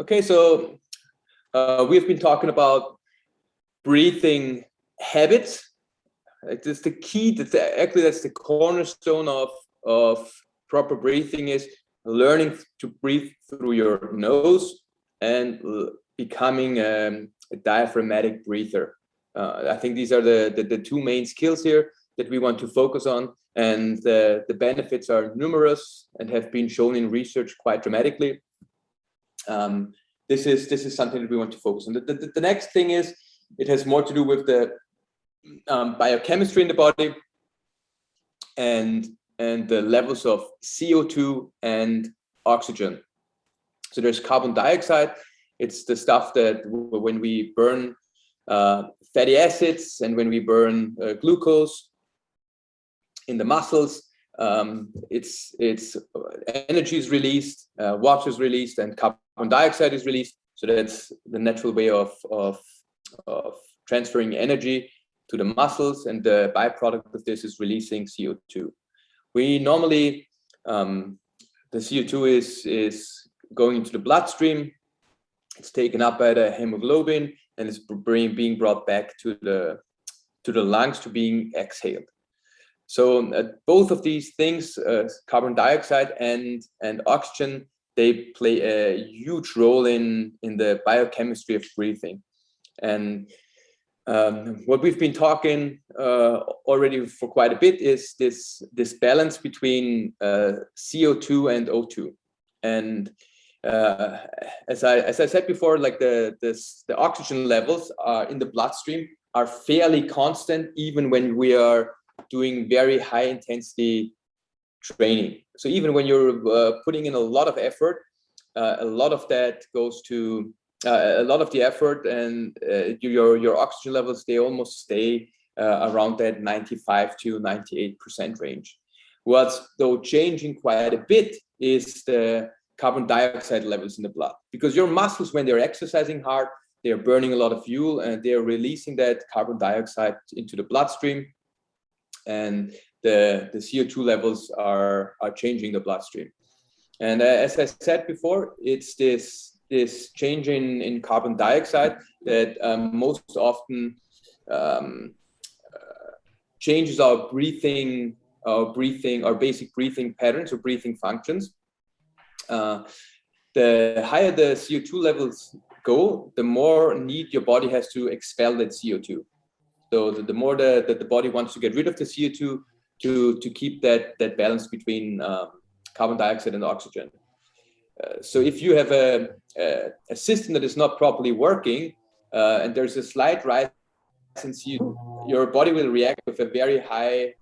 Okay, so we've been talking about breathing habits. It's the key. That's the cornerstone of proper breathing is learning to breathe through your nose and becoming a diaphragmatic breather. I think these are the two main skills here that we want to focus on, and the benefits are numerous and have been shown in research quite dramatically. This is something that we want to focus on. The next thing is it has more to do with the biochemistry in the body and the levels of CO2 and oxygen. So there's carbon dioxide. It's the stuff that when we burn fatty acids and when we burn glucose in the muscles, it's energy is released, water is released, and carbon dioxide is released. So that's the natural way of transferring energy to the muscles, and the byproduct of this is releasing CO2. We normally the CO2 is going into the bloodstream. It's taken up by the hemoglobin and it's being brought back to the lungs to being exhaled. So both of these things, carbon dioxide and oxygen, they play a huge role in the biochemistry of breathing. And what we've been talking already for quite a bit is this balance between CO2 and O2. And as I said before, like the oxygen levels in the bloodstream are fairly constant even when we are doing very high intensity training. So even when you're putting in a lot of effort, a lot of that goes to a lot of the effort, and your oxygen levels, they almost stay around that 95 to 98% range. What's though changing quite a bit is the carbon dioxide levels in the blood, because your muscles, when they're exercising hard, they're burning a lot of fuel and they're releasing that carbon dioxide into the bloodstream, and the CO2 levels are changing the bloodstream. And as I said before, it's this change in carbon dioxide that most often changes our basic breathing patterns or breathing functions. The higher the CO2 levels go, the more need your body has to expel that CO2. So the more that the body wants to get rid of the CO2 to keep that balance between carbon dioxide and oxygen. So if you have a system that is not properly working and there's a slight rise in CO2, your body will react with a very high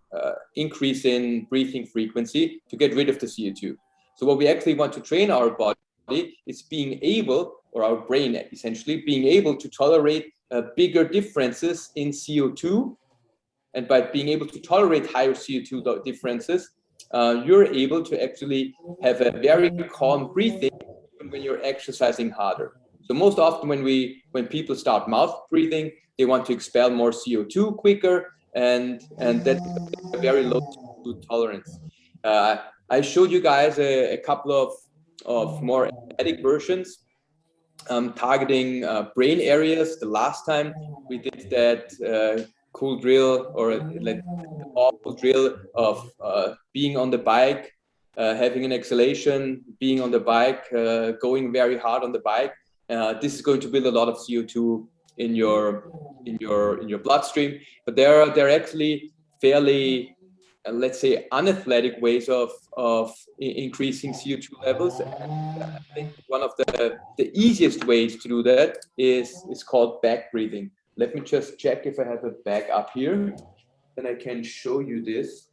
increase in breathing frequency to get rid of the CO2. So what we actually want to train our body is being able, or our brain essentially, being able to tolerate bigger differences in CO2. And by being able to tolerate higher CO2 differences, you're able to actually have a very calm breathing when you're exercising harder. So most often when people start mouth breathing, they want to expel more CO2 quicker, and that's a very low CO2 tolerance. I showed you guys a couple of more athletic versions targeting brain areas. The last time we did that cool drill, or like awful drill of being on the bike, having an exhalation, being on the bike, going very hard on the bike. This is going to build a lot of CO2 in your bloodstream. But there are actually fairly let's say unathletic ways of increasing CO2 levels. And I think one of the easiest ways to do that is called back breathing. Let me just check if I have a bag up here, then I can show you this.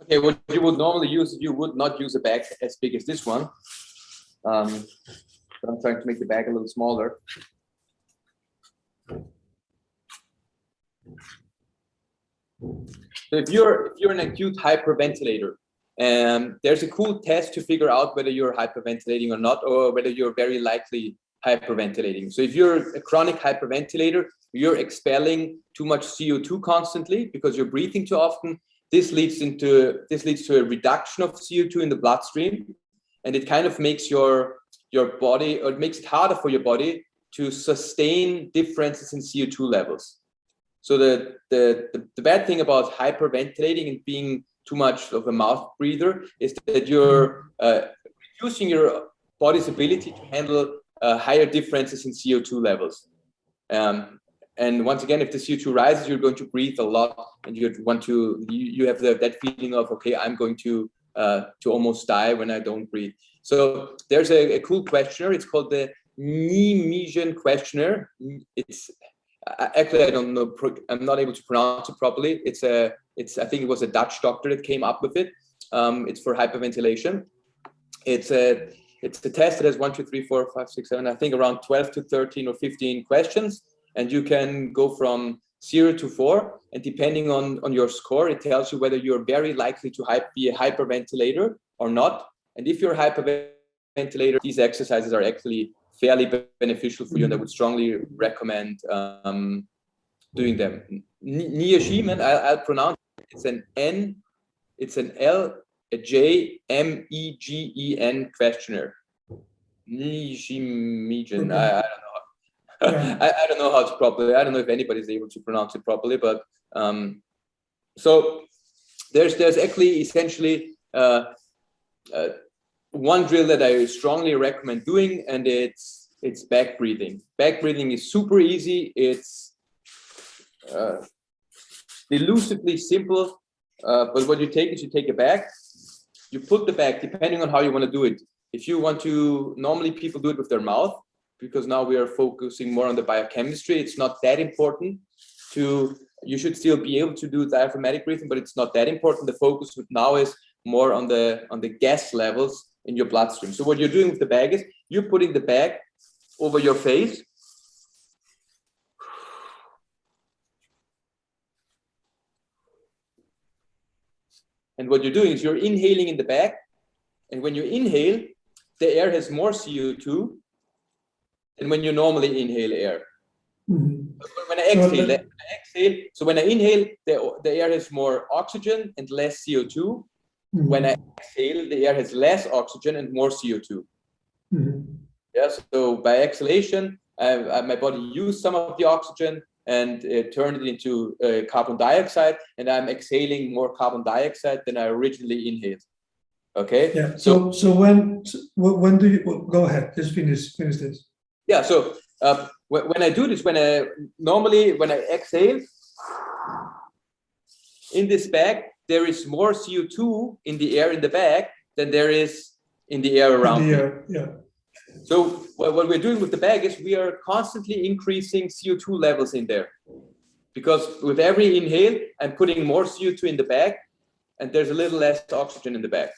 Okay, what you would normally use, you would not use a bag as big as this one. So I'm trying to make the bag a little smaller. So if you're an acute hyperventilator, there's a cool test to figure out whether you're hyperventilating or not, or whether you're very likely hyperventilating. So if you're a chronic hyperventilator, you're expelling too much CO2 constantly because you're breathing too often. This leads to a reduction of CO2 in the bloodstream, and it kind of makes your body, or it makes it harder for your body to sustain differences in CO2 levels. So the bad thing about hyperventilating and being too much of a mouth breather is that you're reducing your body's ability to handle higher differences in CO2 levels. And once again, if the CO2 rises, you're going to breathe a lot, and you have that feeling of, okay, I'm going to almost die when I don't breathe. So there's a cool questionnaire. It's called the Nijmegen questionnaire. It's actually, I don't know, I'm not able to pronounce it properly. I think it was a Dutch doctor that came up with it. It's for hyperventilation. It's a test that has 1, 2, 3, 4, 5, 6, 7, I think around 12 to 13 or 15 questions. And you can go from 0 to 4. And depending on your score, it tells you whether you're very likely to be a hyperventilator or not. And if you're a hyperventilator, these exercises are actually fairly beneficial for you, and I would strongly recommend doing them. Nijmegen, I'll pronounce it. It's an N, it's an L, a J, M-E-G-E-N questionnaire. Nijmegen, I don't know. I don't know how to properly, I don't know if anybody's able to pronounce it properly, but so there's actually essentially one drill that I strongly recommend doing, and it's back breathing. Back breathing is super easy. It's elusively simple, but what you take is you take a bag, you put the bag, depending on how you want to do it. If you want to, normally people do it with their mouth, because now we are focusing more on the biochemistry. It's not that important you should still be able to do diaphragmatic breathing, but it's not that important. The focus now is more on the gas levels in your bloodstream. So what you're doing with the bag is you're putting the bag over your face. And what you're doing is you're inhaling in the bag. And when you inhale, the air has more CO2 than when you normally inhale air. When I exhale, so when I inhale, the air has more oxygen and less CO2. When I exhale, the air has less oxygen and more CO2. Yeah, so by exhalation, my body used some of the oxygen and turned it into carbon dioxide, and I'm exhaling more carbon dioxide than I originally inhaled. Okay. Yeah. So when do you go ahead? Just finish this. Yeah. So when I do this, when I exhale in this bag, there is more CO2 in the air in the bag than there is in the air around me. Yeah. So what we're doing with the bag is we are constantly increasing CO2 levels in there, because with every inhale, I'm putting more CO2 in the bag, and there's a little less oxygen in the bag.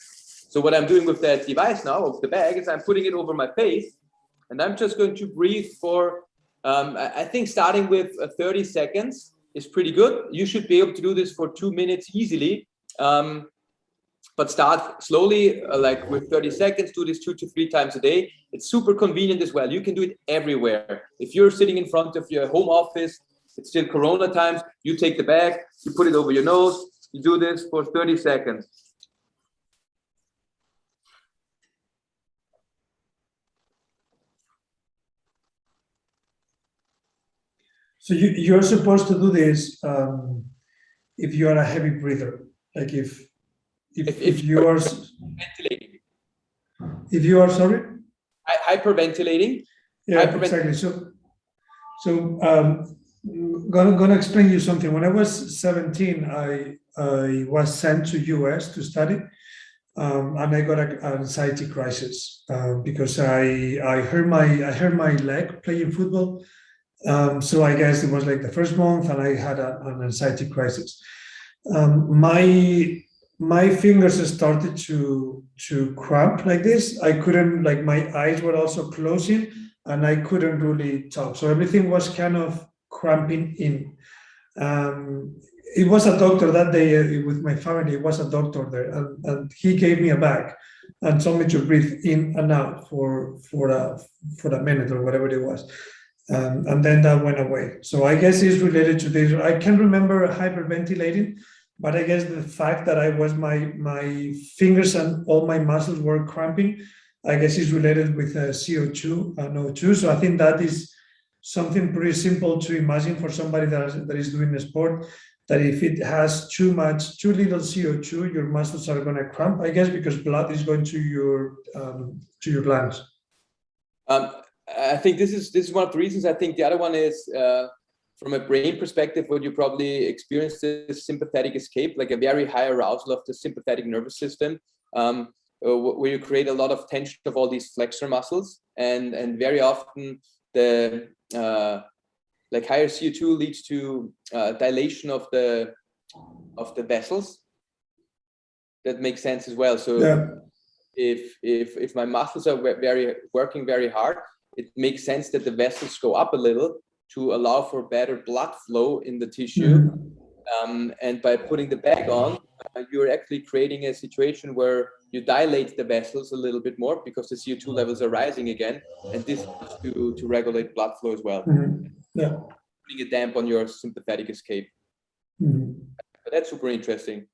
So what I'm doing with that device now, of the bag, is I'm putting it over my face, and I'm just going to breathe for, I think starting with 30 seconds is pretty good. You should be able to do this for 2 minutes easily. But start slowly, like with 30 seconds, do this 2 to 3 times a day. It's super convenient as well. You can do it everywhere. If you're sitting in front of your home office, it's still Corona times, you take the bag, you put it over your nose, you do this for 30 seconds. So you're supposed to do this if you are a heavy breather, like if you are hyperventilating. If you are, sorry? Hyperventilating. Yeah, exactly. So gonna explain you something. When I was 17, I was sent to US to study, and I got an anxiety crisis because I hurt my leg playing football, So I guess it was like the first month, and I had an anxiety crisis. My fingers started to cramp like this. I couldn't, like, my eyes were also closing, and I couldn't really talk. So everything was kind of cramping in. Um, it was a doctor that day with my family. It was a doctor there, and he gave me a bag and told me to breathe in and out for a minute or whatever it was. And then that went away. So I guess it's related to this. I can't remember hyperventilating, but I guess the fact that I was my fingers and all my muscles were cramping, I guess is related with CO2 and O2. So I think that is something pretty simple to imagine for somebody that is doing a sport, that if it has too little CO2, your muscles are going to cramp, I guess, because blood is going to your glands. I think this is one of the reasons. I think the other one is from a brain perspective, what you probably experienced is sympathetic escape, like a very high arousal of the sympathetic nervous system, where you create a lot of tension of all these flexor muscles, and very often the like higher CO2 leads to dilation of the vessels. That makes sense as well. So Yeah. if my muscles are working very hard, it makes sense that the vessels go up a little to allow for better blood flow in the tissue. And by putting the bag on, you're actually creating a situation where you dilate the vessels a little bit more because the CO2 levels are rising again, and this helps to regulate blood flow as well. Yeah. Putting a damp on your sympathetic escape. But that's super interesting.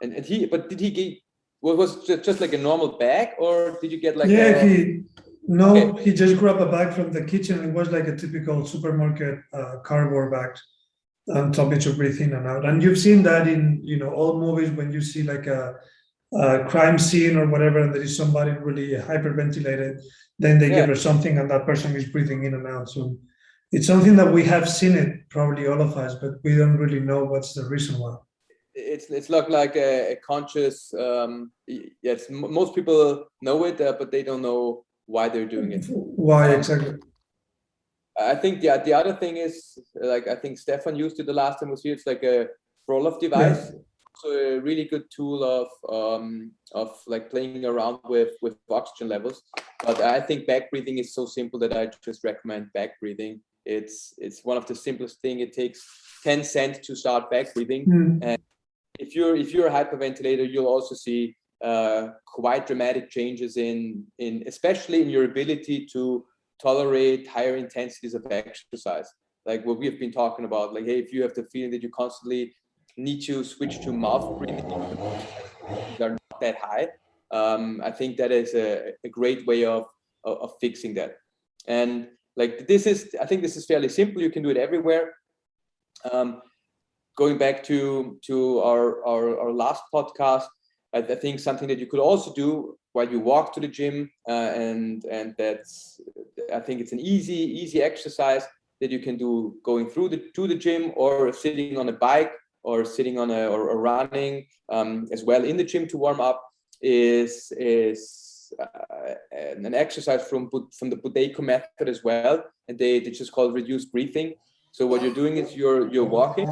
And did he get, was it just like a normal bag, or did you get like he just grabbed a bag from the kitchen. It was like a typical supermarket cardboard bag, and told me to breathe in and out. And you've seen that in all movies when you see like a crime scene or whatever, and there is somebody really hyperventilated, then they give her something, and that person is breathing in and out. So it's something that we have seen it, probably all of us, but we don't really know what's the reason why. It's like a conscious. Yes, most people know it, but they don't know why they're doing it. Why exactly? I think the other thing is, like, I think Stefan used it the last time was here. It's like a roll-off device. Yeah. So a really good tool of like playing around with oxygen levels. But I think back breathing is so simple that I just recommend back breathing. It's one of the simplest thing. It takes 10 cents to start back breathing. And if you're a hyperventilator, you'll also see quite dramatic changes in especially in your ability to tolerate higher intensities of exercise, like what we have been talking about. Like, hey, if you have the feeling that you constantly need to switch to mouth breathing, they're not that high. I think that is a great way of fixing that. And like I think this is fairly simple. You can do it everywhere. Going back to our last podcast, I think something that you could also do while you walk to the gym, and that's, I think it's an easy exercise that you can do going to the gym, or sitting on a bike, or sitting on or running as well in the gym to warm up, is an exercise from the Budeiko method as well, and they just call it reduced breathing. So what you're doing is you're walking,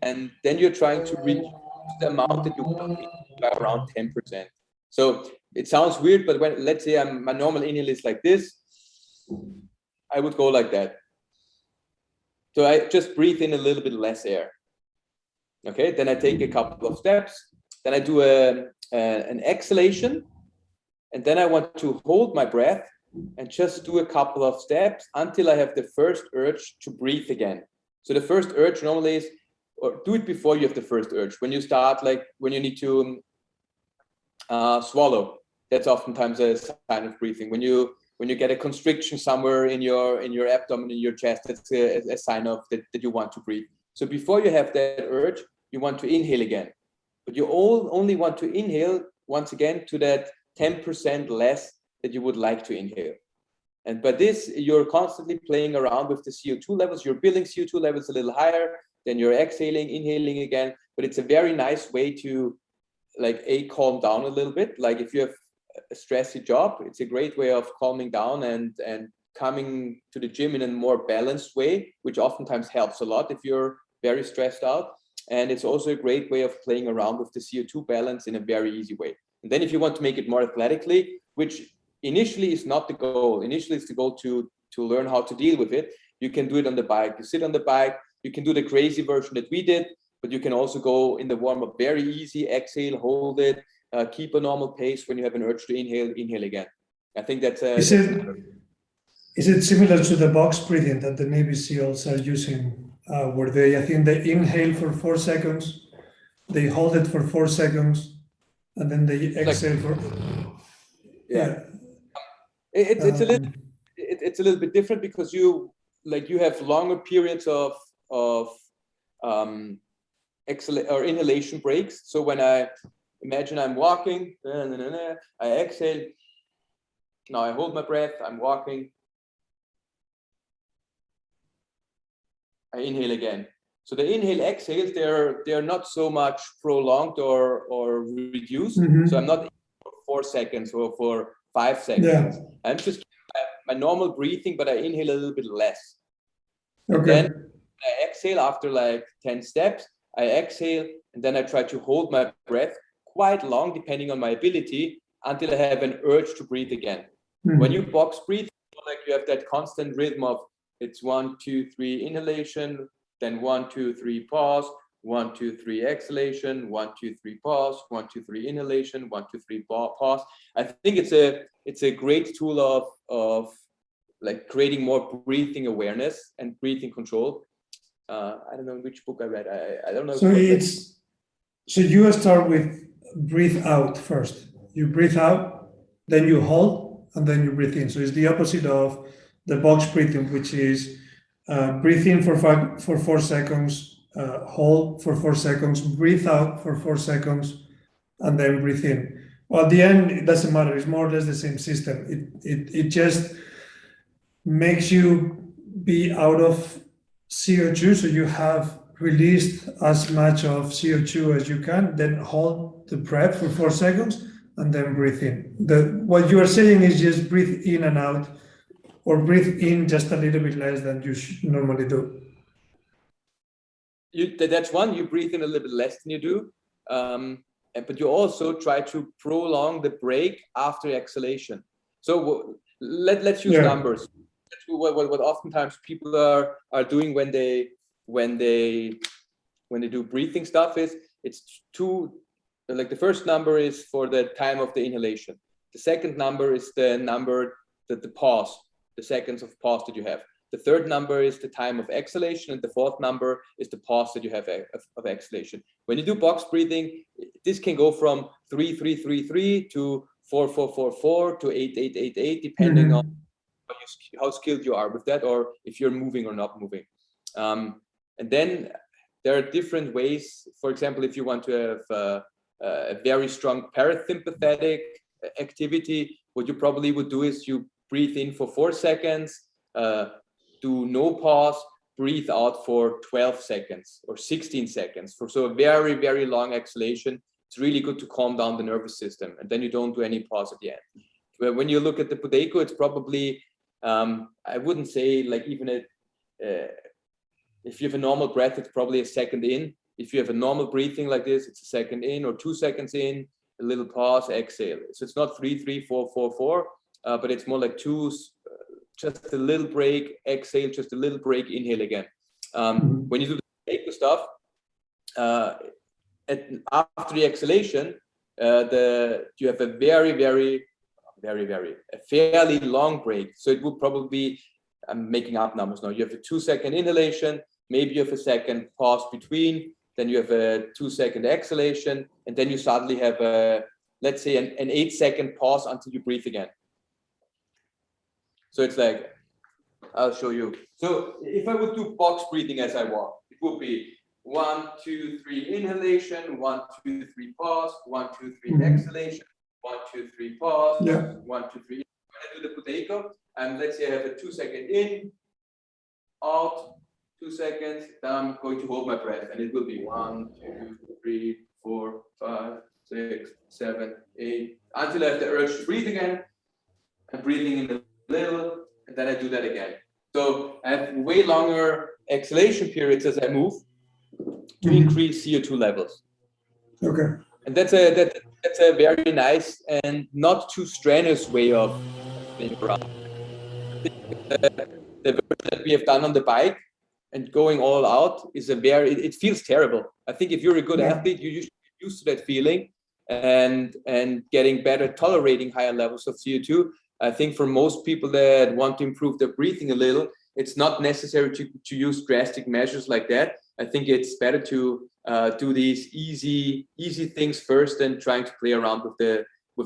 and then you're trying to reduce the amount that you want by around 10%. So it sounds weird, but when, let's say my normal inhale is like this, I would go like that. So I just breathe in a little bit less air. Okay, then I take a couple of steps, then I do an exhalation, and then I want to hold my breath and just do a couple of steps until I have the first urge to breathe again. So the first urge normally is, or do it before you have the first urge. When you start, like when you need to swallow, that's oftentimes a sign of breathing. When you get a constriction somewhere in your abdomen, in your chest, that's a sign of that you want to breathe. So before you have that urge, you want to inhale again, but you only want to inhale once again to that 10% less that you would like to inhale. And by this, you're constantly playing around with the CO2 levels. You're building CO2 levels a little higher, then you're exhaling, inhaling again. But it's a very nice way to, like, calm down a little bit. Like if you have a stressy job, it's a great way of calming down and coming to the gym in a more balanced way, which oftentimes helps a lot if you're very stressed out. And it's also a great way of playing around with the CO2 balance in a very easy way. And then if you want to make it more athletically, which initially is not the goal, initially it's the goal to learn how to deal with it. You can do it on the bike. You sit on the bike, you can do the crazy version that we did, but you can also go in the warm-up very easy, exhale, hold it, keep a normal pace. When you have an urge to inhale again. I think that's a... Is it similar to the box breathing that the Navy SEALs are using, where they, I think they inhale for 4 seconds, they hold it for 4 seconds, and then they exhale for... Yeah. It's a little bit different because you have longer periods of inhalation breaks. So when I imagine I'm walking, I exhale. Now I hold my breath. I'm walking. I inhale again. So the inhale exhales, they're not so much prolonged or reduced. Mm-hmm. So I'm not for 4 seconds or for 5 seconds. Yeah. I'm just my normal breathing, but I inhale a little bit less. Okay. And then I exhale after like 10 steps. I exhale and then I try to hold my breath quite long, depending on my ability, until I have an urge to breathe again. Mm-hmm. When you box breathe, like you have that constant rhythm of it's 1, 2, 3 inhalation, then 1, 2, 3 pause, 1, 2, 3 exhalation, 1, 2, 3 pause, 1, 2, 3 inhalation, 1, 2, 3 pause. I think it's a great tool of like creating more breathing awareness and breathing control. I don't know which book I read. I don't know. So you start with breathe out first. You breathe out, then you hold, and then you breathe in. So it's the opposite of the box breathing, which is breathe in for 4 seconds, hold for 4 seconds, breathe out for 4 seconds, and then breathe in. Well, at the end, it doesn't matter. It's more or less the same system. It just makes you be out of CO2, so you have released as much of CO2 as you can, then hold the breath for 4 seconds, and then breathe in. What you are saying is just breathe in and out, or breathe in just a little bit less than you normally do. That's one, you breathe in a little bit less than you do. But you also try to prolong the break after exhalation. So let's use numbers. What oftentimes people are doing when they do breathing stuff is it's like the first number is for the time of the inhalation. The second number is the number that the pause, the seconds of pause that you have. The third number is the time of exhalation, and the fourth number is the pause that you have of exhalation. When you do box breathing, this can go from 3, 3, 3, 3 to 4, 4, 4, 4 to 8, 8, 8, 8, depending on how skilled you are with that, or if you're moving or not moving. And then there are different ways. For example, if you want to have a very strong parasympathetic activity, what you probably would do is you breathe in for 4 seconds, do no pause, breathe out for 12 seconds or 16 seconds. So a very, very long exhalation. It's really good to calm down the nervous system, and then you don't do any pause at the end. But when you look at the Budeco, it's probably, I wouldn't say like even if you have a normal breath, it's probably a second in. If you have a normal breathing like this, it's a second in or 2 seconds in, a little pause, exhale. So it's not 3, 3, 4, 4, 4, but it's more like 2, just a little break, exhale, just a little break, inhale again. When you do the Budeco stuff, after the exhalation, you have a a fairly long break. So it would probably be, I'm making up numbers now. You have a 2-second inhalation, maybe you have a second pause between, then you have a 2-second exhalation, and then you suddenly have let's say an 8-second pause until you breathe again. So it's like, I'll show you. So if I would do box breathing as I walk, it would be 1, 2, 3 inhalation, 1, 2, 3 pause, 1, 2, 3 exhalation, 1, 2, 3 pause, 1, 2, 3. When I do the Budeco, and let's say I have a 2-second in, out, 2 seconds, then I'm going to hold my breath, and it will be 1, 2, 3, 4, 5, 6, 7, 8, until I have the urge to breathe again. I'm breathing in a little, and then I do that again. So I have way longer exhalation periods as I move to increase CO2 levels. Okay. And that's a very nice and not too strenuous way of playing around. The version that we have done on the bike and going all out is it feels terrible. I think if you're a good athlete, you're usually used to that feeling and getting better at tolerating higher levels of CO2. I think for most people that want to improve their breathing a little, it's not necessary to use drastic measures like that. I think it's better to do these easy things first and trying to play around with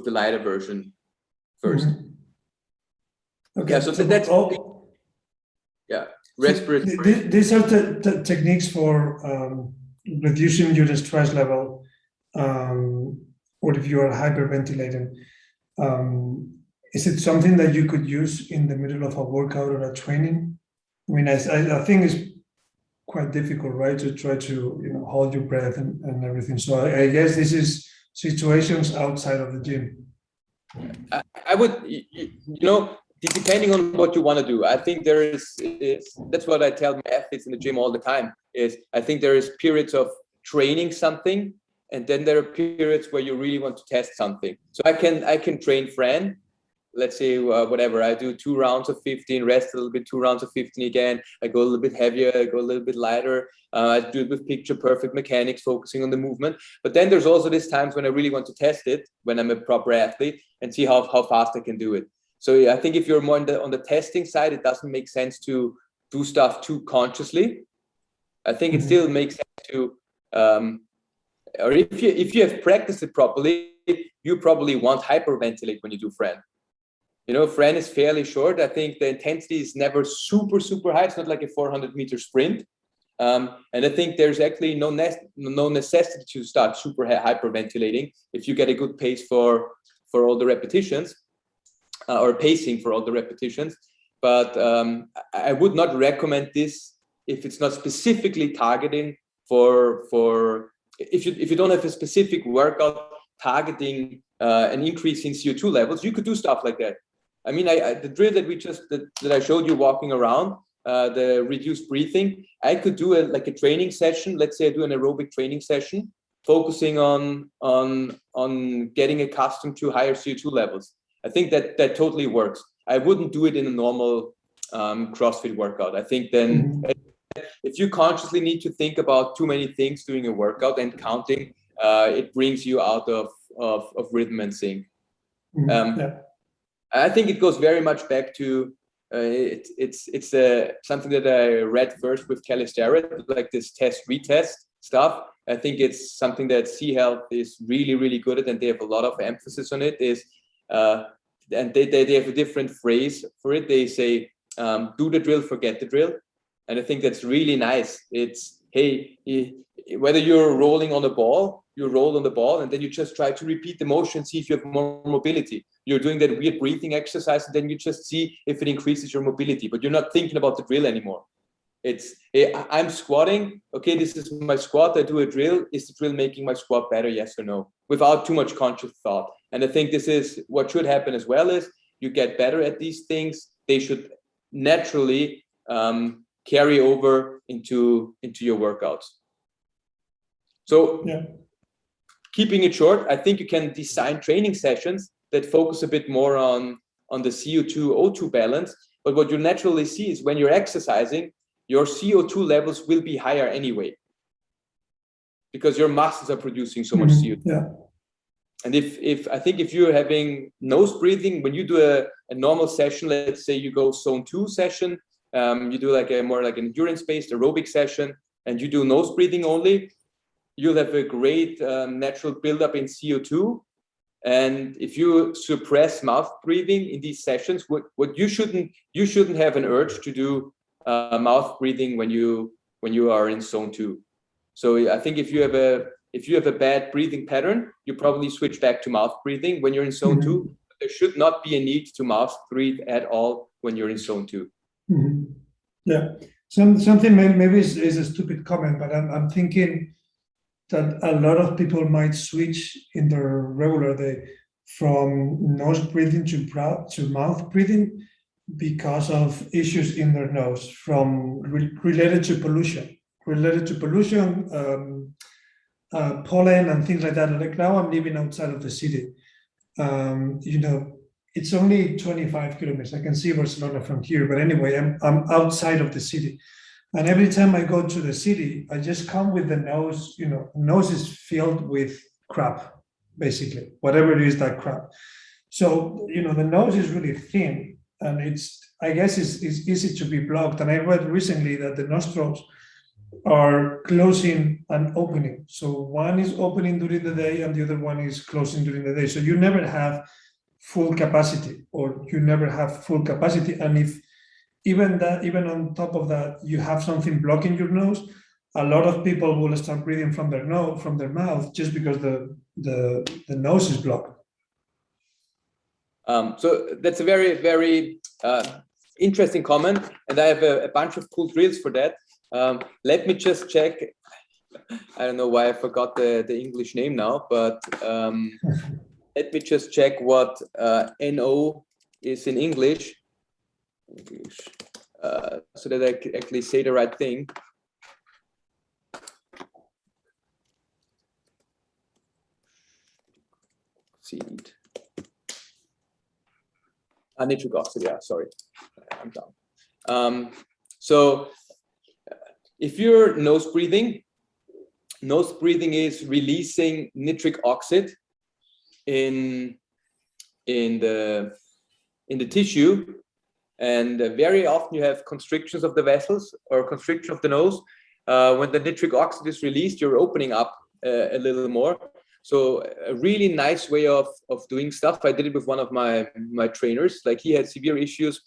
the lighter version first. Okay. Yeah, so that's respiratory. These are the techniques for reducing your stress level, or if you are hyperventilating. Is it something that you could use in the middle of a workout or a training? I mean, I think it's quite difficult, right, to try to hold your breath and everything. So I guess this is situations outside of the gym. I would, depending on what you want to do. I think that's what I tell my athletes in the gym all the time, is I think there is periods of training something, and then there are periods where you really want to test something. So I can train Fran. Let's say whatever, I do 2 rounds of 15, rest a little bit, 2 rounds of 15 again. I go a little bit heavier, I go a little bit lighter. I do it with picture perfect mechanics, focusing on the movement. But then there's also these times when I really want to test it, when I'm a proper athlete, and see how fast I can do it. So yeah, I think if you're more on the testing side, it doesn't make sense to do stuff too consciously. I think it still makes sense to, or if you have practiced it properly, you probably won't hyperventilate when you do Fran. Fran is fairly short. I think the intensity is never super, super high. It's not like a 400-meter sprint. And I think there's actually no necessity to start super hyperventilating if you get a good pace for all the repetitions, or pacing for all the repetitions. But I would not recommend this if it's not specifically targeting for if you don't have a specific workout targeting an increase in CO2 levels. You could do stuff like that. I mean, the drill that I showed you walking around, the reduced breathing, I could do a training session. Let's say I do an aerobic training session, focusing on getting accustomed to higher CO2 levels. I think that totally works. I wouldn't do it in a normal CrossFit workout. I think then if you consciously need to think about too many things during a workout and counting, it brings you out of rhythm and sync. I think it goes very much back to it's something that I read first with Kelly Starrett, like this test retest stuff. I think it's something that Sea Health is really, really good at, and they have a lot of emphasis on it. And they have a different phrase for it. They say, do the drill, forget the drill. And I think that's really nice. It's, hey, whether you're rolling on the ball, you roll on the ball, and then you just try to repeat the motion, see if you have more mobility. You're doing that weird breathing exercise, and then you just see if it increases your mobility, but you're not thinking about the drill anymore. It's, hey, I'm squatting. Okay, this is my squat. I do a drill. Is the drill making my squat better? Yes or no? Without too much conscious thought. And I think this is what should happen as well, is you get better at these things. They should naturally carry over into your workouts. So keeping it short, I think you can design training sessions that focus a bit more on the CO2-O2 balance. But what you naturally see is when you're exercising, your CO2 levels will be higher anyway, because your muscles are producing so much CO2. And if you're having nose breathing, when you do a normal session, let's say you go zone 2 session, you do like a more like an endurance-based aerobic session, and you do nose breathing only, you'll have a great natural buildup in CO2. And if you suppress mouth breathing in these sessions, what you shouldn't have an urge to do mouth breathing when you are in zone 2. So I think if you have a bad breathing pattern, you probably switch back to mouth breathing when you're in zone 2. There should not be a need to mouth breathe at all when you're in zone 2. Yeah, something maybe is a stupid comment, but I'm thinking, that a lot of people might switch in their regular day from nose breathing to mouth breathing because of issues in their nose related to pollution, pollen and things like that. Like now I'm living outside of the city. It's only 25 kilometers. I can see Barcelona from here, but anyway, I'm outside of the city. And every time I go to the city, I just come with the nose, nose is filled with crap, basically, whatever it is, that crap. So, the nose is really thin, and I guess it's easy to be blocked. And I read recently that the nostrils are closing and opening. So one is opening during the day and the other one is closing during the day. So you never have full capacity, And if even on top of that, you have something blocking your nose, a lot of people will start breathing from their mouth just because the nose is blocked. So that's a very, very interesting comment, and I have a bunch of cool drills for that. Let me just check. I don't know why I forgot the English name now, but let me just check what NO is in English. So that I can actually say the right thing. Seed. Nitric oxide, yeah, sorry, I'm down. So if you're nose breathing is releasing nitric oxide in the tissue, and very often you have constrictions of the vessels or constriction of the nose. When the nitric oxide is released, you're opening up a little more. So a really nice way of doing stuff. I did it with one of my trainers. Like, he had severe issues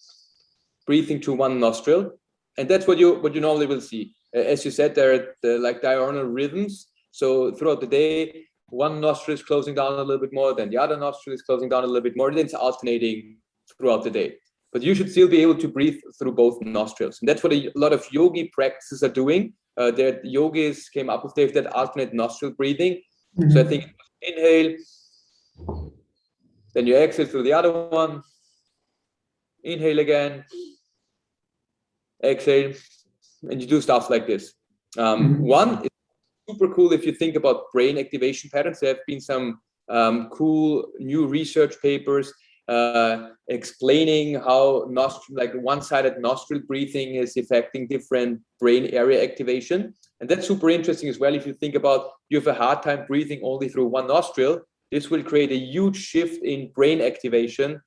breathing through one nostril, and that's what you normally will see. As you said, there are like diurnal rhythms. So throughout the day, one nostril is closing down a little bit more, then the other nostril is closing down a little bit more. Then it's alternating throughout the day. But you should still be able to breathe through both nostrils, and that's what a lot of yogi practices are doing. The yogis came up with that alternate nostril breathing. Mm-hmm. So I think inhale, then you exhale through the other one, inhale again, exhale, and you do stuff like this. One is super cool if you think about brain activation patterns. There have been some cool new research papers explaining how one-sided nostril breathing is affecting different brain area activation. And that's super interesting as well. If you think about, you have a hard time breathing only through one nostril, this will create a huge shift in brain activation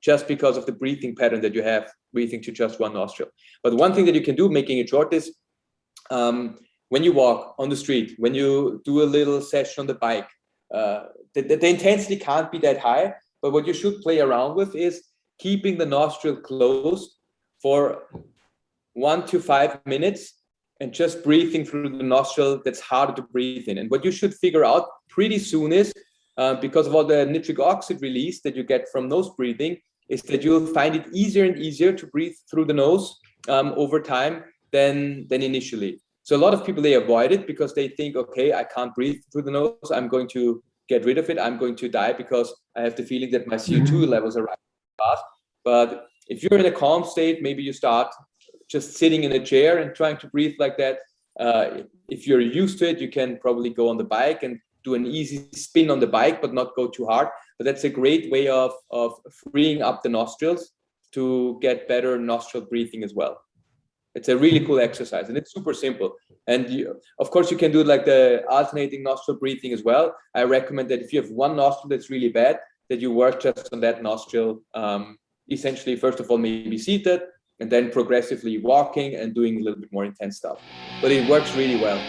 just because of the breathing pattern that you have, breathing to just one nostril. But one thing that you can do, making it short, is when you walk on the street, when you do a little session on the bike, the intensity can't be that high, but what you should play around with is keeping the nostril closed for 1 to 5 minutes and just breathing through the nostril that's harder to breathe in. And what you should figure out pretty soon is, because of all the nitric oxide release that you get from nose breathing, is that you'll find it easier and easier to breathe through the nose over time than initially. So a lot of people, they avoid it because they think, okay, I can't breathe through the nose, I'm going to get rid of it, I'm going to die because I have the feeling that my CO2 levels are rising fast. But if you're in a calm state, maybe you start just sitting in a chair and trying to breathe like that. If you're used to it, you can probably go on the bike and do an easy spin on the bike, but not go too hard. But that's a great way of freeing up the nostrils to get better nostril breathing as well. It's a really cool exercise, and it's super simple. And of course, you can do like the alternating nostril breathing as well. I recommend that if you have one nostril that's really bad, that you work just on that nostril. Essentially, first of all, maybe seated, and then progressively walking and doing a little bit more intense stuff. But it works really well.